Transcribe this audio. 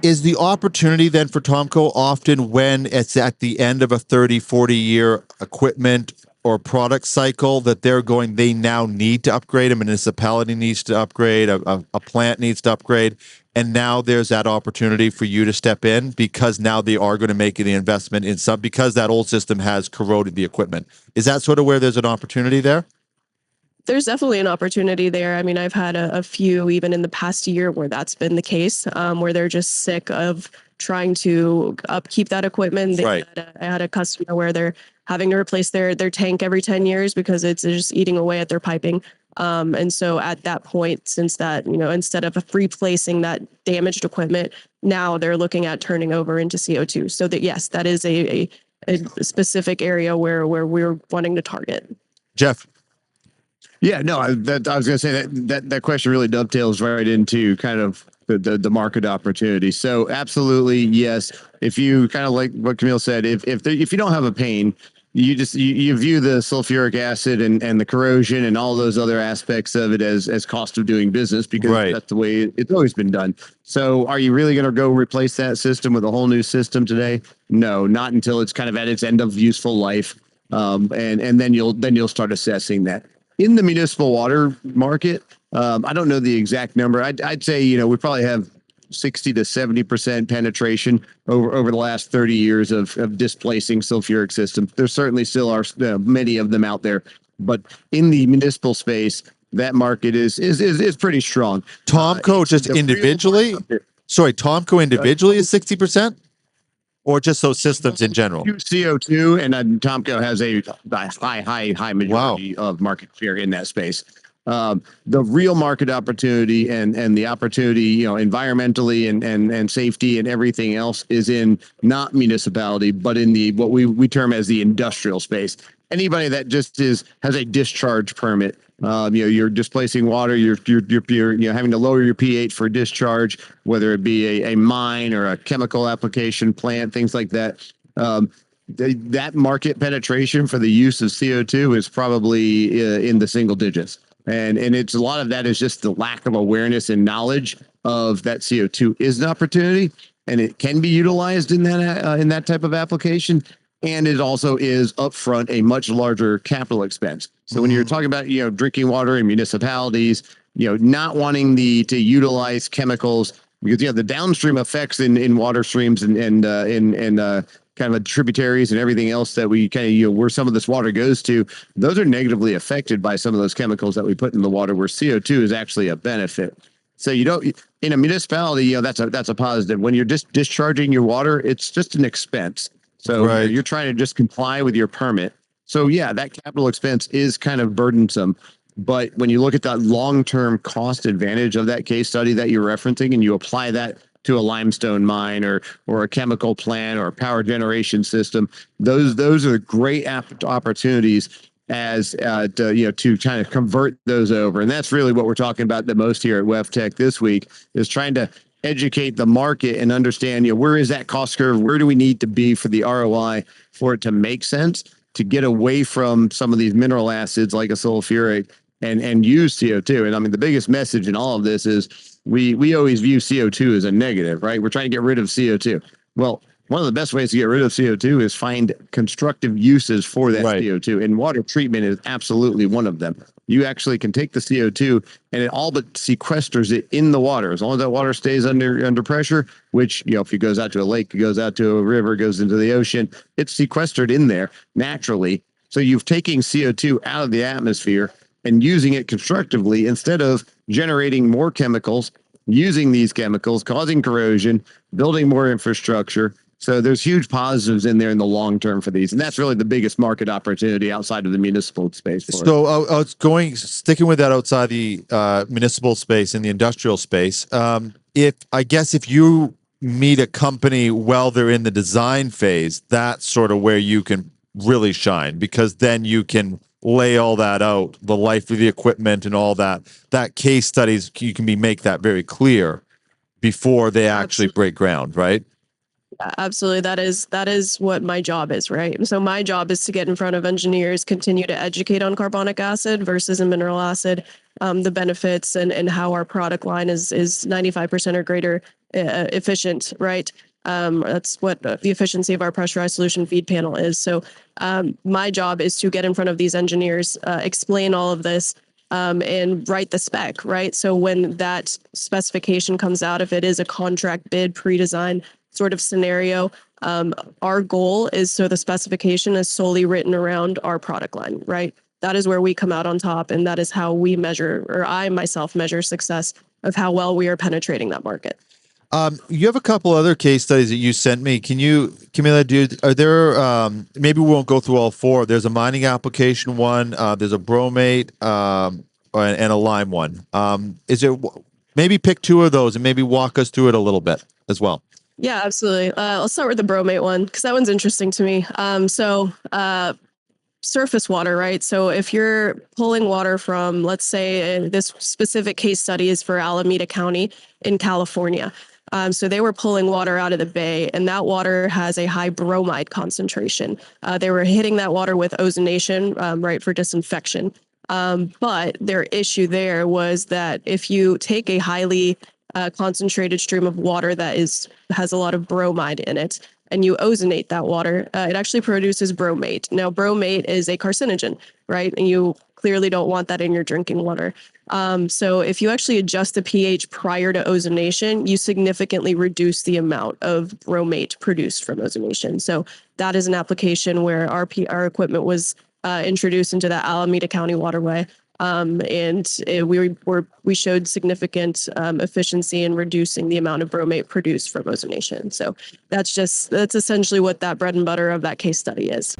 Is the opportunity then for TOMCO often when it's at the end of a 30, 40-year equipment or product cycle that they now need to upgrade, a municipality needs to upgrade, a plant needs to upgrade, and now there's that opportunity for you to step in because now they are going to make the investment in some, because that old system has corroded the equipment. Is that sort of where there's an opportunity there? There's definitely an opportunity there. I mean, I've had a few even in the past year where that's been the case, where they're just sick of trying to upkeep that equipment. Right. I had a customer where they're having to replace their tank every 10 years because it's just eating away at their piping. And so at that point, since that, instead of replacing that damaged equipment, now they're looking at turning over into CO2. So that, yes, that is a specific area where we're wanting to target. Jeff? Yeah, no, I was going to say that question really dovetails right into kind of the market opportunity. So absolutely, yes. If you kind of like what Camille said, if you don't have a pain, you view the sulfuric acid and the corrosion and all those other aspects of it as cost of doing business, because that's the way it's always been done. So are you really going to go replace that system with a whole new system today? No, not until it's kind of at its end of useful life. And then you'll start assessing that. In the municipal water market, I don't know the exact number. I'd say, we probably have 60 to 70% penetration over the last 30 years of displacing sulfuric systems. There certainly still are many of them out there, but in the municipal space, that market is pretty strong. TOMCO just individually? Sorry, TOMCO individually is 60%? Or just those systems in general? CO2, and TOMCO has a high majority of market share in that space. The real market opportunity and the opportunity, environmentally and safety and everything else is in not municipality, but in the what we term as the industrial space. Anybody that just has a discharge permit, you're displacing water, you're having to lower your pH for discharge, whether it be a mine or a chemical application plant, things like that. That market penetration for the use of CO2 is probably in the single digits. And it's a lot of that is just the lack of awareness and knowledge of that CO2 is an opportunity, and it can be utilized in that type of application. And it also is upfront a much larger capital expense. So when you're talking about, drinking water in municipalities, not wanting to utilize chemicals, because, the downstream effects in water streams and kind of tributaries and everything else that we kind of, where some of this water goes to, those are negatively affected by some of those chemicals that we put in the water, where CO2 is actually a benefit. So in a municipality, that's a positive. When you're just discharging your water, it's just an expense. So you're trying to just comply with your permit. So yeah, that capital expense is kind of burdensome. But when you look at that long-term cost advantage of that case study that you're referencing, and you apply that to a limestone mine or a chemical plant or a power generation system, those are great opportunities to kind of convert those over. And that's really what we're talking about the most here at WEFTech this week, is trying to educate the market and understand, where is that cost curve? Where do we need to be for the ROI for it to make sense to get away from some of these mineral acids like a sulfuric and use CO2? And I mean, the biggest message in all of this is we always view CO2 as a negative, right? We're trying to get rid of CO2. Well, one of the best ways to get rid of CO2 is find constructive uses for that CO2, and water treatment is absolutely one of them. You actually can take the CO2 and it all but sequesters it in the water. As long as that water stays under pressure, which, if it goes out to a lake, it goes out to a river, goes into the ocean, it's sequestered in there naturally. So you've taken CO2 out of the atmosphere and using it constructively instead of generating more chemicals, using these chemicals, causing corrosion, building more infrastructure. So there's huge positives in there in the long term for these. And that's really the biggest market opportunity outside of the municipal space. So I was sticking with that outside the municipal space and the industrial space. If you meet a company while they're in the design phase, that's sort of where you can really shine, because then you can lay all that out, the life of the equipment and all that case studies, you can make that very clear before they actually break ground, right? Absolutely. That is what my job is, right? So my job is to get in front of engineers, continue to educate on carbonic acid versus a mineral acid, the benefits and how our product line is 95% or greater efficient, right? That's what the efficiency of our pressurized solution feed panel is. So my job is to get in front of these engineers, explain all of this, and write the spec, right? So when that specification comes out, if it is a contract bid pre-design sort of scenario, our goal is so the specification is solely written around our product line, right? That is where we come out on top, and that is how we measure, or I myself measure success of how well we are penetrating that market. You have a couple other case studies that you sent me. Can you, Camila, are there, maybe we won't go through all four. There's a mining application one, there's a bromate, and a lime one. Maybe pick two of those and maybe walk us through it a little bit as well. Yeah, absolutely. I'll start with the bromate one because that one's interesting to me. Surface water, right? So if you're pulling water from, let's say this specific case study is for Alameda County in California. So they were pulling water out of the bay, and that water has a high bromide concentration. They were hitting that water with ozonation, right, for disinfection. But their issue there was that if you take a highly concentrated stream of water that has a lot of bromide in it, and you ozonate that water, it actually produces bromate. Now, bromate is a carcinogen, right? And you clearly don't want that in your drinking water. So if you actually adjust the pH prior to ozonation, you significantly reduce the amount of bromate produced from ozonation. So that is an application where our equipment was introduced into the Alameda County waterway. We showed significant efficiency in reducing the amount of bromate produced from ozonation. So that's essentially what that bread and butter of that case study is.